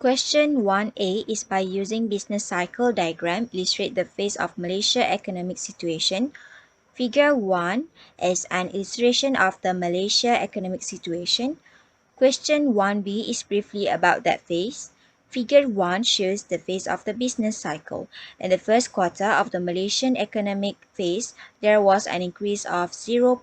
Question 1A is by using business cycle diagram illustrate the phase of Malaysia economic situation. Figure 1 is an illustration of the Malaysia economic situation. Question 1B is briefly about that phase. Figure 1 shows the phase of the business cycle. In the first quarter of the Malaysian economic phase, there was an increase of 0.7%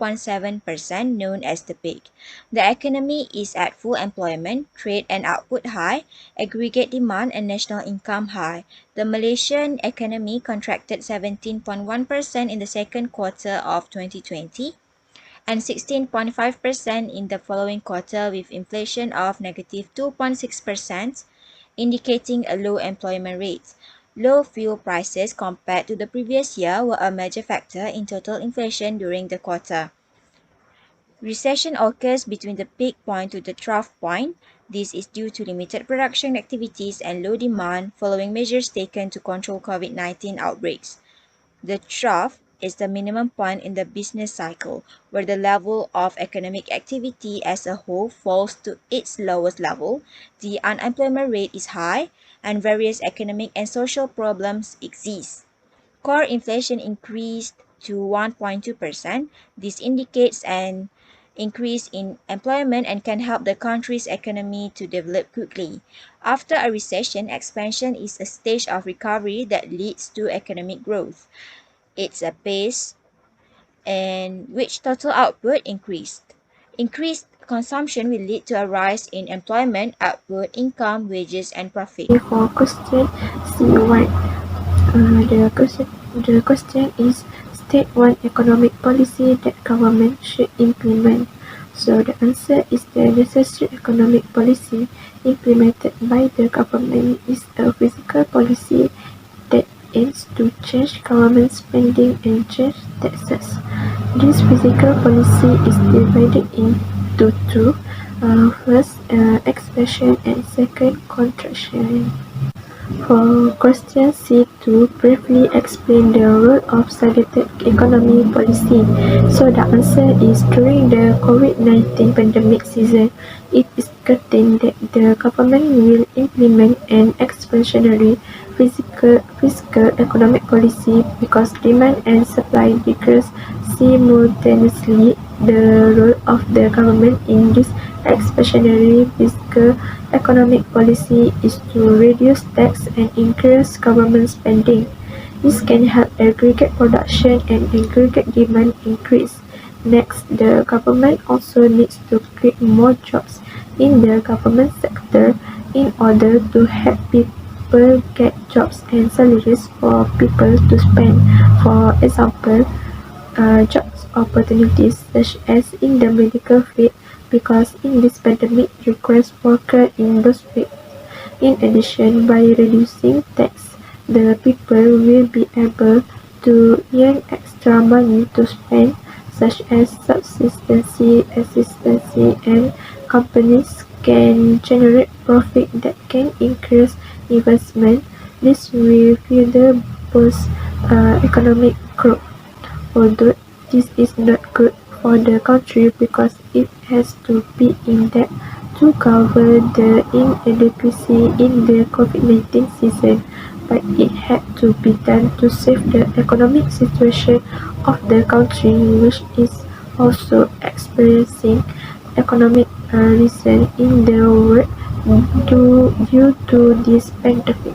known as the peak. The economy is at full employment, trade and output high, aggregate demand and national income high. The Malaysian economy contracted 17.1% in the second quarter of 2020 and 16.5% in the following quarter with inflation of negative 2.6%, indicating a low employment rate. Low fuel prices compared to the previous year were a major factor in total inflation during the quarter. Recession occurs between the peak point to the trough point. This is due to limited production activities and low demand following measures taken to control COVID-19 outbreaks. The trough is the minimum point in the business cycle, where the level of economic activity as a whole falls to its lowest level, the unemployment rate is high, and various economic and social problems exist. Core inflation increased to 1.2%. This indicates an increase in employment and can help the country's economy to develop quickly. After a recession, expansion is a stage of recovery that leads to economic growth. It's a pace in which total output increased. Increased consumption will lead to a rise in employment, output, income, wages, and profit. For question C1, the question is state one economic policy that government should implement. So the answer is the necessary economic policy implemented by the government is a fiscal policy that aims to change government spending and change taxes. This fiscal policy is divided into two. First, expansion and second, contraction. For question C2, briefly explain the role of targeted economy policy. So the answer is during the COVID-19 pandemic season, it is certain that the government will implement an expansionary fiscal economic policy because demand and supply decrease simultaneously. The role of the government in this expansionary fiscal economic policy is to reduce tax and increase government spending. This can help aggregate production and aggregate demand increase. Next, the government also needs to create more jobs in the government sector in order to help people get jobs and salaries for people to spend. For example, jobs opportunities such as in the medical field because in this pandemic requires workers in those fields. In addition, by reducing tax, the people will be able to earn extra money to spend, such as subsistence assistance, and companies can generate profit that can increase investment. This will further boost economic growth. Although this is not good for the country because it has to be in debt to cover the inadequacy in the COVID-19 season, but it had to be done to save the economic situation of the country, which is also experiencing economic recession in the world due to this pandemic.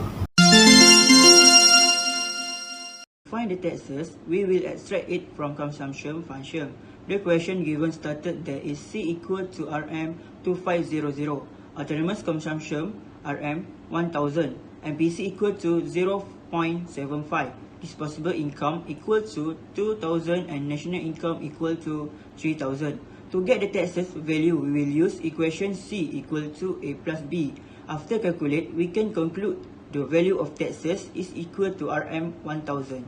To find the taxes, we will extract it from consumption function. The question given stated that is C equal to RM2500, autonomous consumption RM1000, and PC equal to 0.75. Disposable income equal to 2,000 and national income equal to 3,000. To get the taxes value, we will use equation C equal to A plus B. After calculate, we can conclude the value of taxes is equal to RM1000.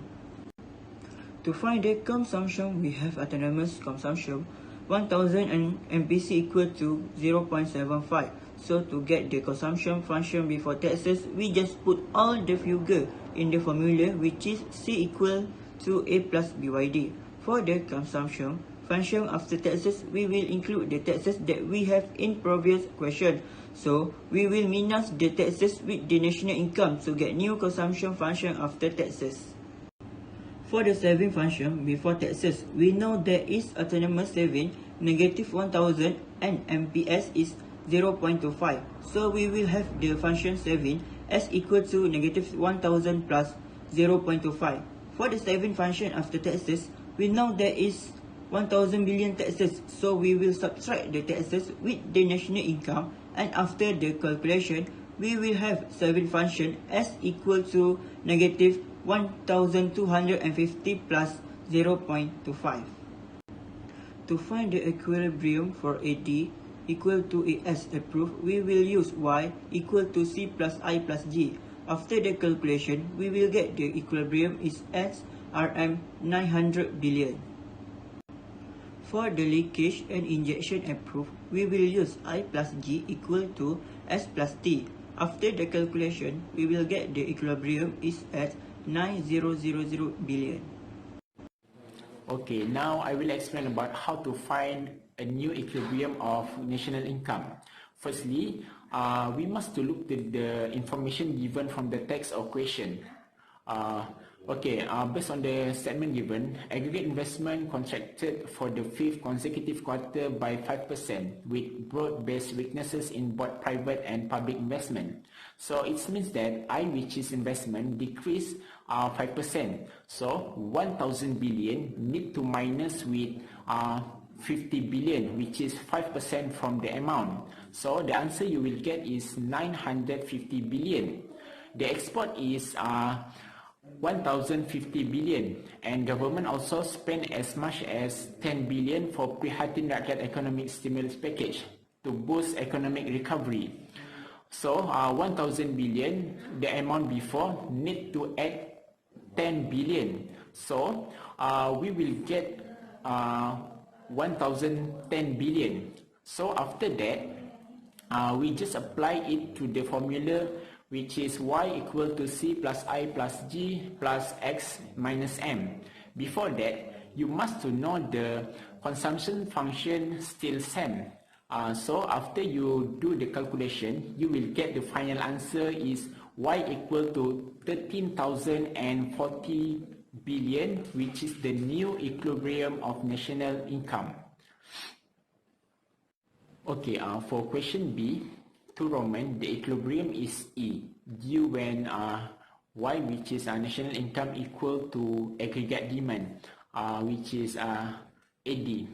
To find the consumption, we have autonomous consumption 1000 and MPC equal to 0.75. So to get the consumption function before taxes, we just put all the figure in the formula, which is C equal to A plus BYD. For the consumption function after taxes, we will include the taxes that we have in previous question. So we will minus the taxes with the national income to get new consumption function after taxes. For the saving function before taxes, we know there is autonomous saving negative 1000 and MPS is 0.25. So we will have the function saving as equal to negative 1000 plus 0.25. For the saving function after taxes, we know there is 1000 billion taxes, so we will subtract the taxes with the national income, and after the calculation, we will have saving function as equal to negative 1250 plus 0.25. To find the equilibrium for AD equal to AS approved, we will use Y equal to C plus I plus G. After the calculation, we will get the equilibrium is as Rm900 billion. For the leakage and injection approved, we will use I plus G equal to S plus T. After the calculation, we will get the equilibrium is at 9000 billion. Okay, now I will explain about how to find a new equilibrium of national income. Firstly, we must to look at the information given from the text or question. Based on the statement given, aggregate investment contracted for the 5th consecutive quarter by 5% with broad-based weaknesses in both private and public investment. So it means that I, which is investment, decreased 5%. So 1000 billion need to minus with 50 billion, which is 5% from the amount. So the answer you will get is 950 billion. The export is 1050 billion, and government also spent as much as 10 billion for Prihatin Rakyat Economic Stimulus Package to boost economic recovery. So 1000 billion, the amount before, need to add 10 billion. So we will get 1010 billion. So after that, we just apply it to the formula, which is Y equal to C plus I plus G plus X minus M. Before that, you must to know the consumption function still same. So after you do the calculation, you will get the final answer is Y equal to 13,040 billion, which is the new equilibrium of national income. Okay, for question B, to Roman, the equilibrium is E, due when Y, which is national income, equal to aggregate demand, which is AD.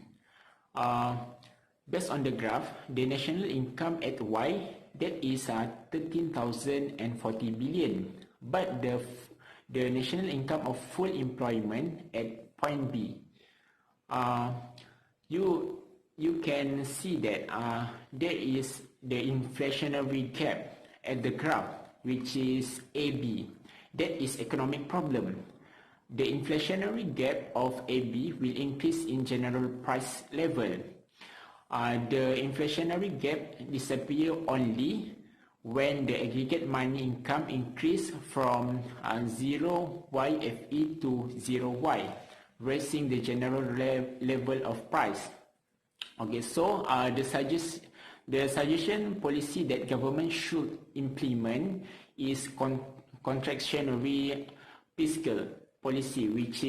Based on the graph, the national income at Y, that is 13,040 billion, but the national income of full employment at point B, you can see that there is the inflationary gap at the graph, which is AB. That is economic problem. The inflationary gap of AB will increase in general price level. The inflationary gap disappear only when the aggregate money income increase from 0 YFE to 0 Y, raising the general level of price. Okay, so the suggestion policy that government should implement is contractionary fiscal policy, which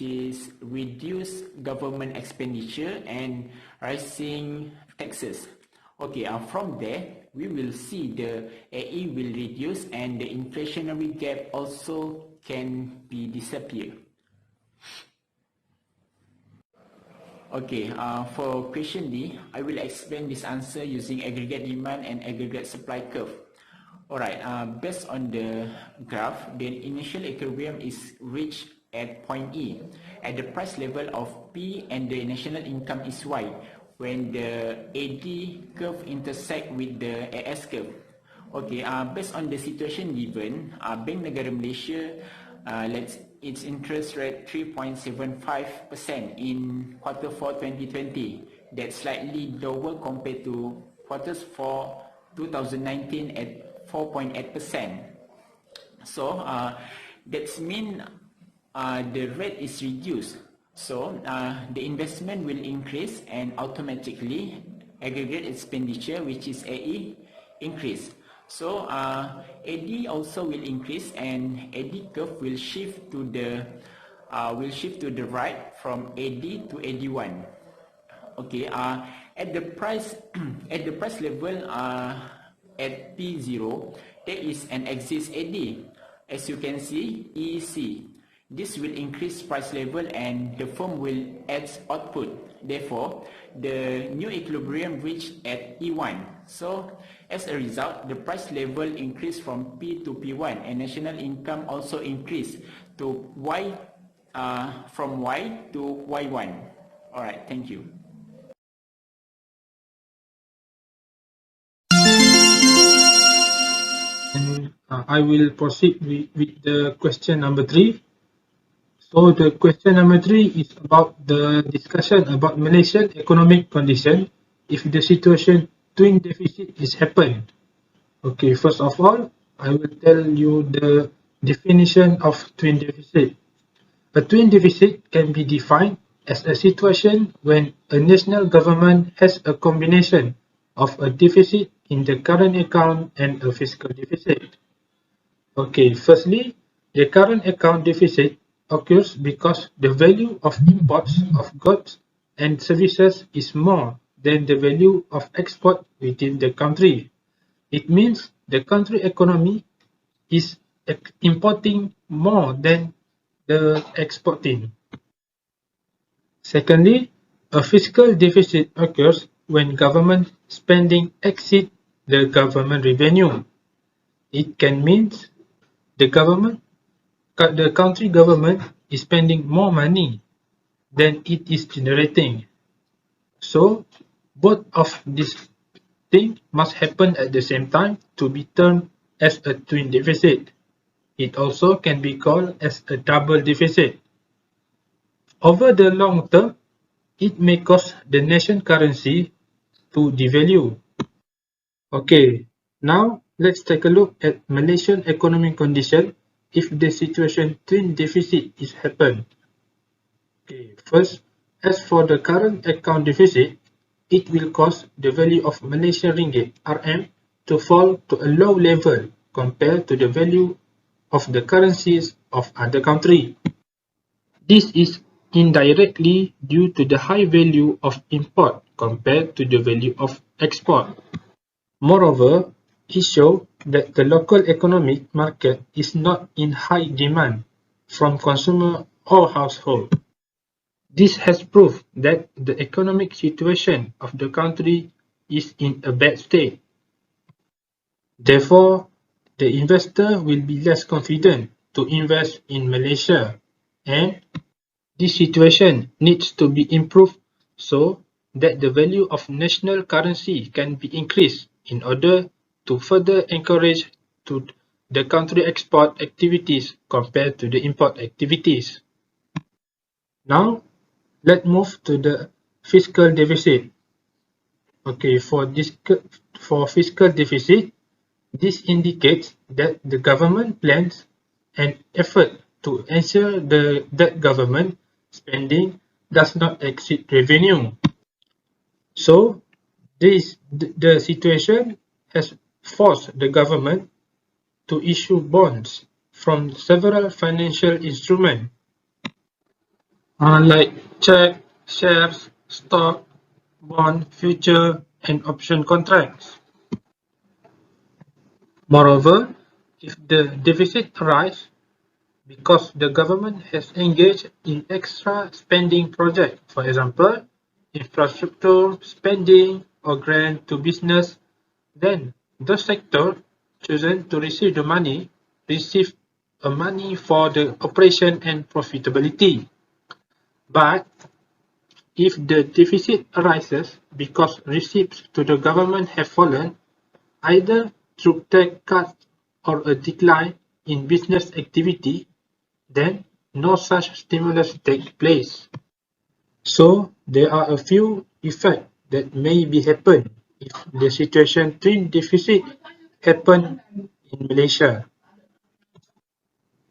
is reduce government expenditure and rising taxes. Okay, from there we will see the AE will reduce and the inflationary gap also can be disappear. Okay, for question D, I will explain this answer using aggregate demand and aggregate supply curve. Alright, based on the graph, the initial equilibrium is reached at point E at the price level of P and the national income is Y when the AD curve intersect with the AS curve. Okay, based on the situation given, Bank Negara Malaysia its interest rate 3.75% in quarter 4 2020. That's slightly lower compared to quarters 4 2019 at 4.8%. So that means the rate is reduced So the investment will increase and automatically aggregate expenditure, which is AE, increase. So AD also will increase and AD curve will shift to the right from AD to AD1. Okay, at the price at the price level at P0, there is an axis AD. As you can see, EC. This will increase price level and the firm will add output. Therefore, the new equilibrium reached at E1. So, as a result, the price level increased from P to P1 and national income also increased to Y, from Y to Y1. Alright, thank you. And I will proceed with the question number 3. So the question number 3 is about the discussion about Malaysian economic condition if the situation twin deficit is happened. Okay, first of all, I will tell you the definition of twin deficit. A twin deficit can be defined as a situation when a national government has a combination of a deficit in the current account and a fiscal deficit. Okay, firstly, the current account deficit occurs because the value of imports of goods and services is more than the value of export within the country. It means the country economy is importing more than the exporting. Secondly, a fiscal deficit occurs when government spending exceeds the government revenue. It can mean the country government is spending more money than it is generating. So, both of these things must happen at the same time to be termed as a twin deficit. It also can be called as a double deficit. Over the long term, it may cause the nation currency to devalue. Okay, now let's take a look at Malaysian economic condition if the situation twin deficit is happen. Okay, first, as for the current account deficit, it will cause the value of Malaysian ringgit (RM) to fall to a low level compared to the value of the currencies of other countries. This is indirectly due to the high value of import compared to the value of export. Moreover, it shows that the local economic market is not in high demand from consumer or household. This has proved that the economic situation of the country is in a bad state. Therefore, the investor will be less confident to invest in Malaysia, and this situation needs to be improved so that the value of national currency can be increased in order to further encourage to the country export activities compared to the import activities. Now, let's move to the fiscal deficit. Okay, for fiscal deficit, this indicates that the government plans an effort to ensure that government spending does not exceed revenue. So, the situation has forced the government to issue bonds from several financial instruments like check, shares, stock, bond, future, and option contracts. Moreover, if the deficit arises because the government has engaged in extra spending projects, for example, infrastructure spending or grant to business, then the sector chosen to receive the money receive a money for the operation and profitability. But if the deficit arises because receipts to the government have fallen, either through tax cuts or a decline in business activity, then no such stimulus takes place. So there are a few effects that may be happen if the situation twin deficit happen in Malaysia.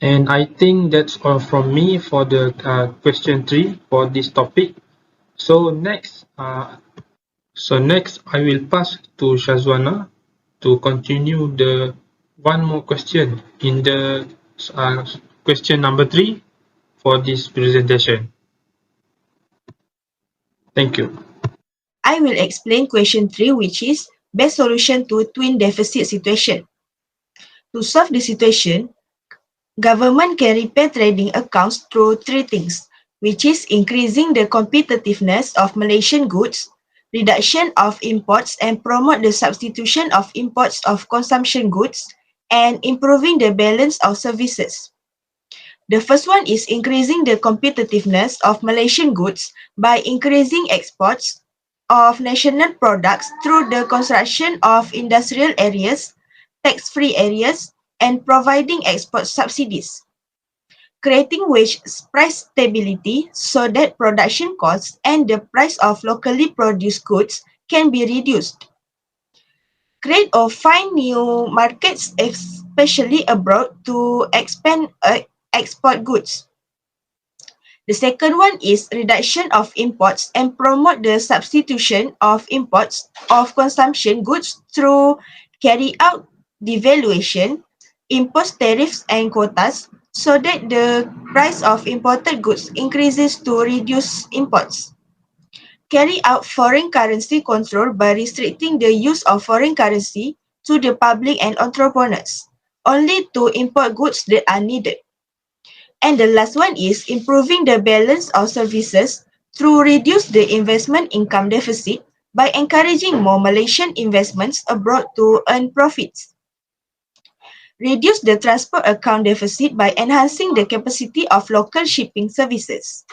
And I think that's all from me for the question 3 for this topic. So next I will pass to Shazwana to continue the one more question in the question number 3 for this presentation. Thank you. I will explain question 3, which is best solution to twin deficit situation. To solve the situation, government can repair trading accounts through three things, which is increasing the competitiveness of Malaysian goods, reduction of imports and promote the substitution of imports of consumption goods, and improving the balance of services. The first one is increasing the competitiveness of Malaysian goods by increasing exports of national products through the construction of industrial areas, tax-free areas, and providing export subsidies. Creating wage price stability so that production costs and the price of locally produced goods can be reduced. Create or find new markets, especially abroad, to expand export goods. The second one is reduction of imports and promote the substitution of imports of consumption goods through carry out devaluation, impose tariffs and quotas so that the price of imported goods increases to reduce imports. Carry out foreign currency control by restricting the use of foreign currency to the public and entrepreneurs, only to import goods that are needed. And the last one is improving the balance of services through reduce the investment income deficit by encouraging more Malaysian investments abroad to earn profits. Reduce the transport account deficit by enhancing the capacity of local shipping services.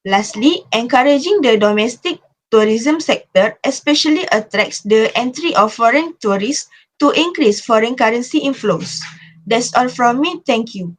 Lastly, encouraging the domestic tourism sector especially attracts the entry of foreign tourists to increase foreign currency inflows. That's all from me. Thank you.